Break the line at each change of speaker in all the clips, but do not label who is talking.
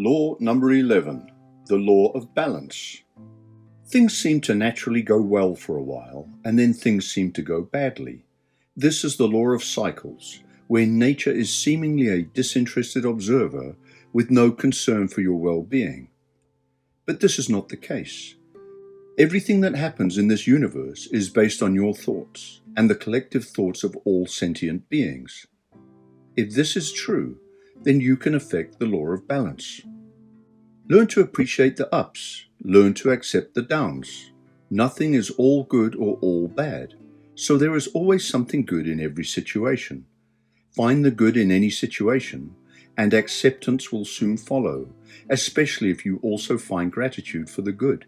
Law number 11, the law of balance. Things seem to naturally go well for a while, and then things seem to go badly. This is the law of cycles, where nature is seemingly a disinterested observer with no concern for your well-being. But this is not the case. Everything that happens in this universe is based on your thoughts and the collective thoughts of all sentient beings. If this is true, then you can affect the law of balance. Learn to appreciate the ups. Learn to accept the downs. Nothing is all good or all bad, so there is always something good in every situation. Find the good in any situation, and acceptance will soon follow, especially if you also find gratitude for the good.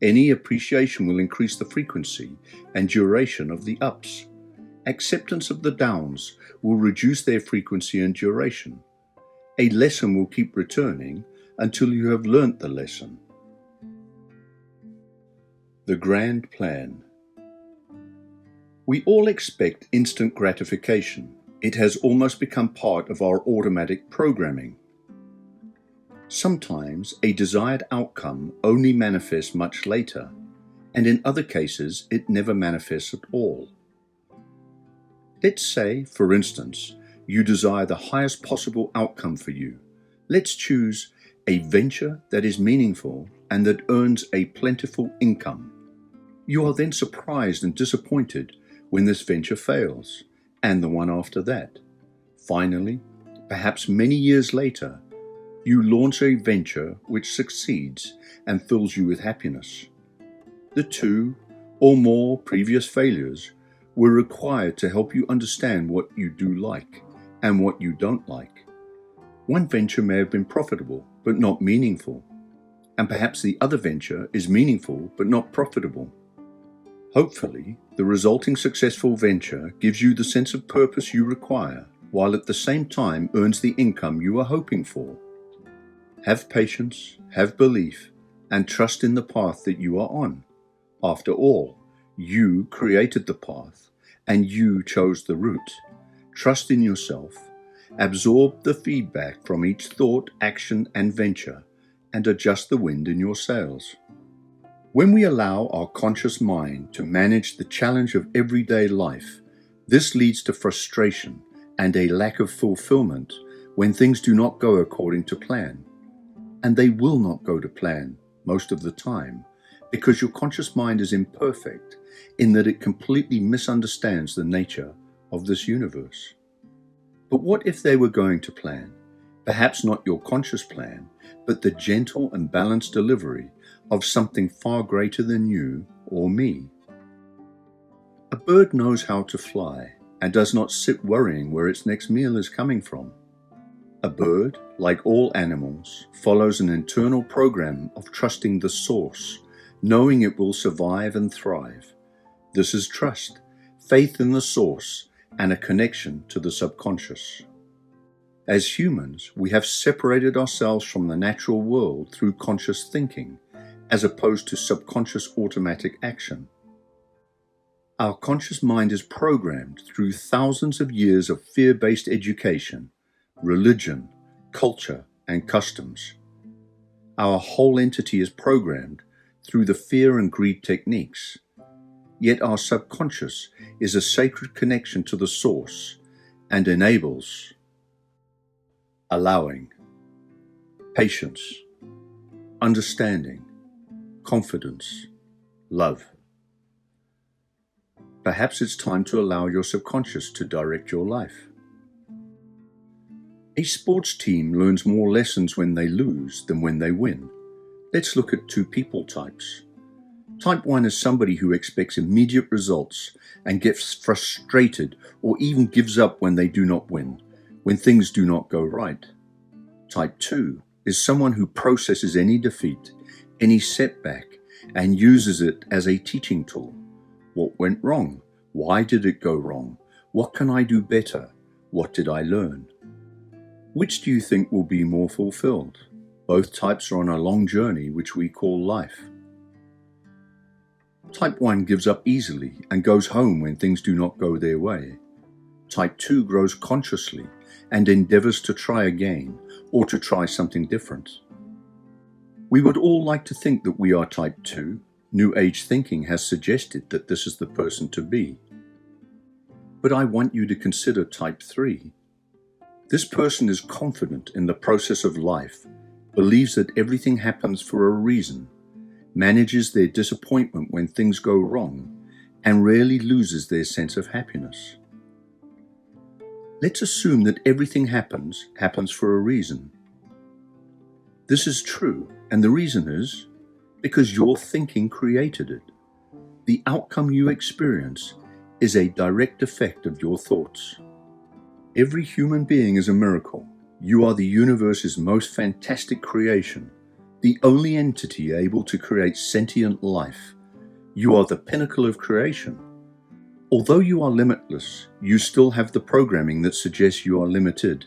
Any appreciation will increase the frequency and duration of the ups. Acceptance of the downs will reduce their frequency and duration. A lesson will keep returning until you have learnt the lesson. The grand plan. We all expect instant gratification. It has almost become part of our automatic programming. Sometimes a desired outcome only manifests much later, and in other cases it never manifests at all. Let's say, for instance, you desire the highest possible outcome for you. Let's choose a venture that is meaningful and that earns a plentiful income. You are then surprised and disappointed when this venture fails, and the one after that. Finally, perhaps many years later, you launch a venture which succeeds and fills you with happiness. The 2 or more previous failures were required to help you understand what you do like and what you don't like. One venture may have been profitable but not meaningful, and perhaps the other venture is meaningful but not profitable. Hopefully, the resulting successful venture gives you the sense of purpose you require, while at the same time earns the income you are hoping for. Have patience, have belief, and trust in the path that you are on. After all, you created the path, and you chose the route. Trust in yourself, absorb the feedback from each thought, action, and venture, and adjust the wind in your sails. When we allow our conscious mind to manage the challenge of everyday life, this leads to frustration and a lack of fulfillment when things do not go according to plan. And they will not go to plan most of the time, because your conscious mind is imperfect in that it completely misunderstands the nature of this universe. But what if they were going to plan? Perhaps not your conscious plan, but the gentle and balanced delivery of something far greater than you or me. A bird knows how to fly and does not sit worrying where its next meal is coming from. A bird, like all animals, follows an internal program of trusting the source, knowing it will survive and thrive. This is trust, faith in the source, and a connection to the subconscious. As humans, we have separated ourselves from the natural world through conscious thinking, as opposed to subconscious automatic action. Our conscious mind is programmed through thousands of years of fear-based education, religion, culture, and customs. Our whole entity is programmed through the fear and greed techniques. Yet our subconscious is a sacred connection to the source and enables allowing, patience, understanding, confidence, love. Perhaps it's time to allow your subconscious to direct your life. A sports team learns more lessons when they lose than when they win. Let's look at 2 people types. Type 1 is somebody who expects immediate results and gets frustrated or even gives up when they do not win, when things do not go right. Type 2 is someone who processes any defeat, any setback, and uses it as a teaching tool. What went wrong? Why did it go wrong? What can I do better? What did I learn? Which do you think will be more fulfilled? Both types are on a long journey which we call life. Type 1 gives up easily and goes home when things do not go their way. Type 2 grows consciously and endeavors to try again, or to try something different. We would all like to think that we are type 2. New Age thinking has suggested that this is the person to be. But I want you to consider type 3. This person is confident in the process of life, believes that everything happens for a reason, manages their disappointment when things go wrong, and rarely loses their sense of happiness. Let's assume that everything happens for a reason. This is true, and the reason is because your thinking created it. The outcome you experience is a direct effect of your thoughts. Every human being is a miracle. You are the universe's most fantastic creation, the only entity able to create sentient life. You are the pinnacle of creation. Although you are limitless, you still have the programming that suggests you are limited.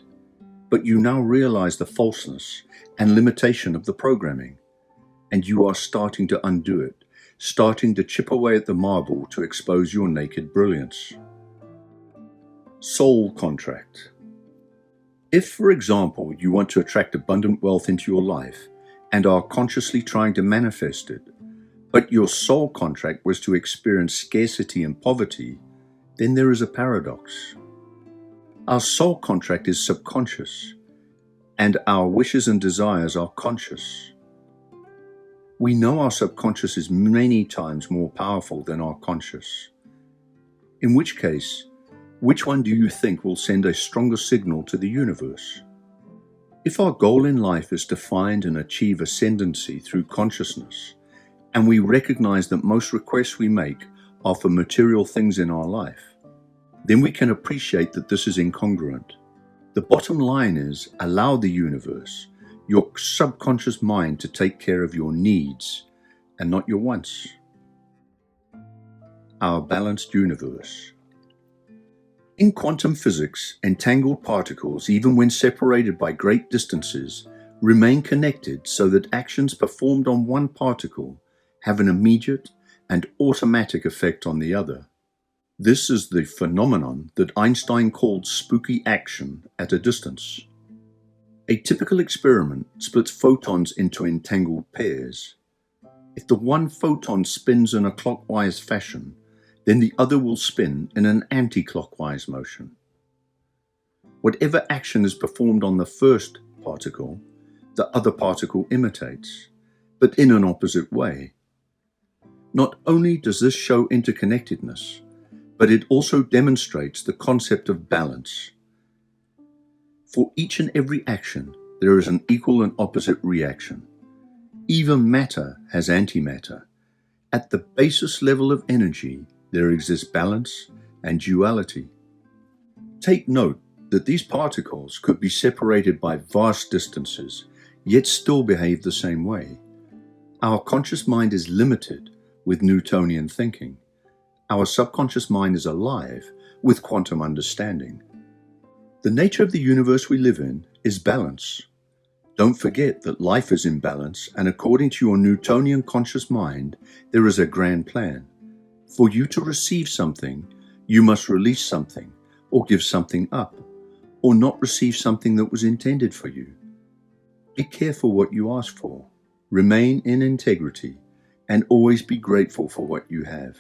But you now realize the falseness and limitation of the programming, and you are starting to undo it, starting to chip away at the marble to expose your naked brilliance. Soul contract. If, for example, you want to attract abundant wealth into your life and are consciously trying to manifest it, but your soul contract was to experience scarcity and poverty, then there is a paradox. Our soul contract is subconscious, and our wishes and desires are conscious. We know our subconscious is many times more powerful than our conscious. In which case, which one do you think will send a stronger signal to the universe? If our goal in life is to find and achieve ascendancy through consciousness, and we recognize that most requests we make are for material things in our life, then we can appreciate that this is incongruent. The bottom line is, allow the universe, your subconscious mind, to take care of your needs and not your wants. Our balanced universe. In quantum physics, entangled particles, even when separated by great distances, remain connected so that actions performed on one particle have an immediate and automatic effect on the other. This is the phenomenon that Einstein called spooky action at a distance. A typical experiment splits photons into entangled pairs. If the one photon spins in a clockwise fashion, then the other will spin in an anti-clockwise motion. Whatever action is performed on the first particle, the other particle imitates, but in an opposite way. Not only does this show interconnectedness, but it also demonstrates the concept of balance. For each and every action, there is an equal and opposite reaction. Even matter has antimatter. At the basis level of energy, there exists balance and duality. Take note that these particles could be separated by vast distances, yet still behave the same way. Our conscious mind is limited with Newtonian thinking. Our subconscious mind is alive with quantum understanding. The nature of the universe we live in is balance. Don't forget that life is in balance, and according to your Newtonian conscious mind, there is a grand plan. For you to receive something, you must release something, or give something up, or not receive something that was intended for you. Be careful what you ask for. Remain in integrity, and always be grateful for what you have.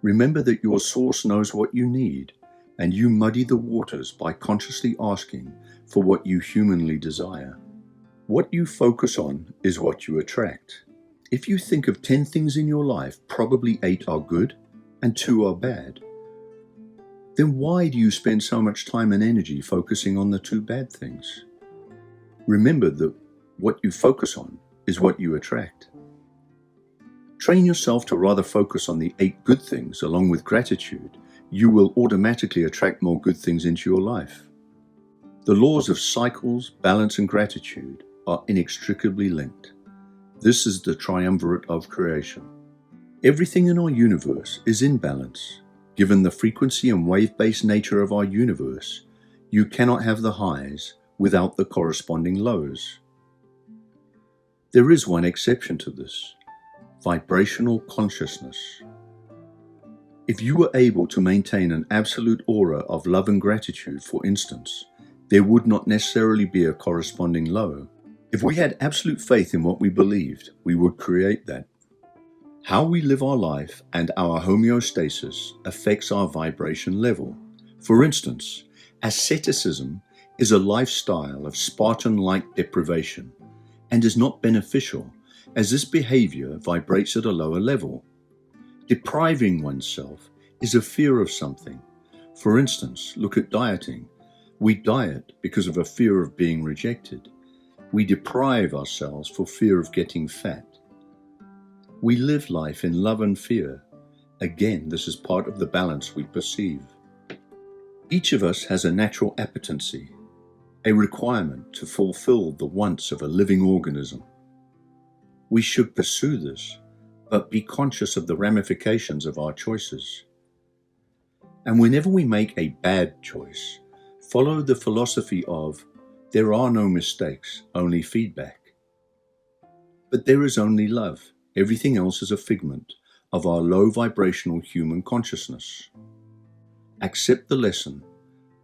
Remember that your source knows what you need, and you muddy the waters by consciously asking for what you humanly desire. What you focus on is what you attract. If you think of 10 things in your life, probably 8 are good and 2 are bad. Then why do you spend so much time and energy focusing on the 2 bad things? Remember that what you focus on is what you attract. Train yourself to rather focus on the 8 good things along with gratitude. You will automatically attract more good things into your life. The laws of cycles, balance, and gratitude are inextricably linked. This is the triumvirate of creation. Everything in our universe is in balance. Given the frequency and wave-based nature of our universe, you cannot have the highs without the corresponding lows. There is one exception to this: vibrational consciousness. If you were able to maintain an absolute aura of love and gratitude, for instance, there would not necessarily be a corresponding low. If we had absolute faith in what we believed, we would create that. How we live our life and our homeostasis affects our vibration level. For instance, asceticism is a lifestyle of Spartan-like deprivation and is not beneficial, as this behavior vibrates at a lower level. Depriving oneself is a fear of something. For instance, look at dieting. We diet because of a fear of being rejected. We deprive ourselves for fear of getting fat. We live life in love and fear. Again, this is part of the balance we perceive. Each of us has a natural appetency, a requirement to fulfill the wants of a living organism. We should pursue this, but be conscious of the ramifications of our choices. And whenever we make a bad choice, follow the philosophy of there are no mistakes, only feedback. But there is only love. Everything else is a figment of our low vibrational human consciousness. Accept the lesson,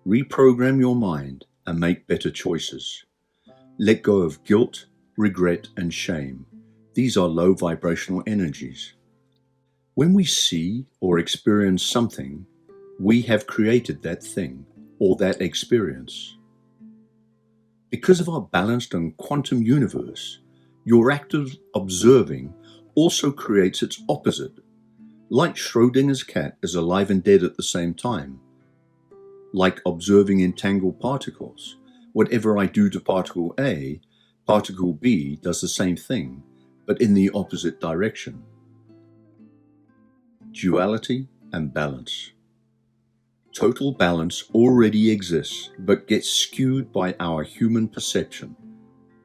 reprogram your mind, and make better choices. Let go of guilt, regret, and shame. These are low vibrational energies. When we see or experience something, we have created that thing or that experience. Because of our balanced and quantum universe, your act of observing also creates its opposite. Like Schrodinger's cat is alive and dead at the same time. Like observing entangled particles, whatever I do to particle A, particle B does the same thing, but in the opposite direction. Duality and balance. Total balance already exists, but gets skewed by our human perception.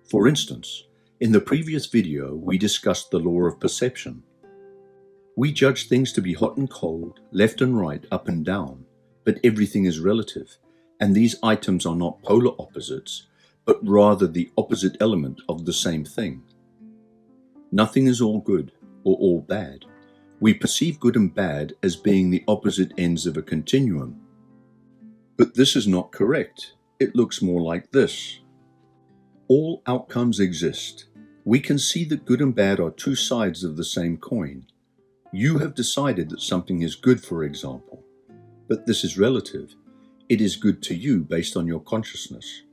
For instance, in the previous video, we discussed the law of perception. We judge things to be hot and cold, left and right, up and down, but everything is relative, and these items are not polar opposites, but rather the opposite element of the same thing. Nothing is all good or all bad. We perceive good and bad as being the opposite ends of a continuum. But this is not correct. It looks more like this. All outcomes exist. We can see that good and bad are two sides of the same coin. You have decided that something is good, for example, but this is relative. It is good to you based on your consciousness.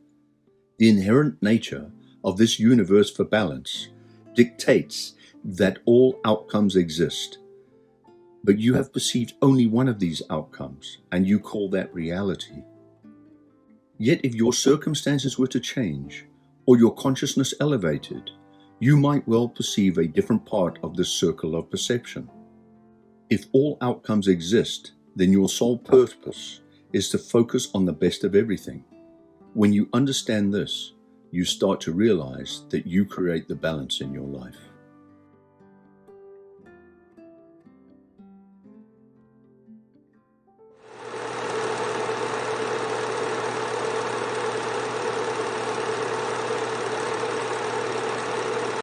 The inherent nature of this universe for balance dictates that all outcomes exist, but you have perceived only one of these outcomes, and you call that reality. Yet if your circumstances were to change, or your consciousness elevated, you might well perceive a different part of this circle of perception. If all outcomes exist, then your sole purpose is to focus on the best of everything. When you understand this, you start to realize that you create the balance in your life.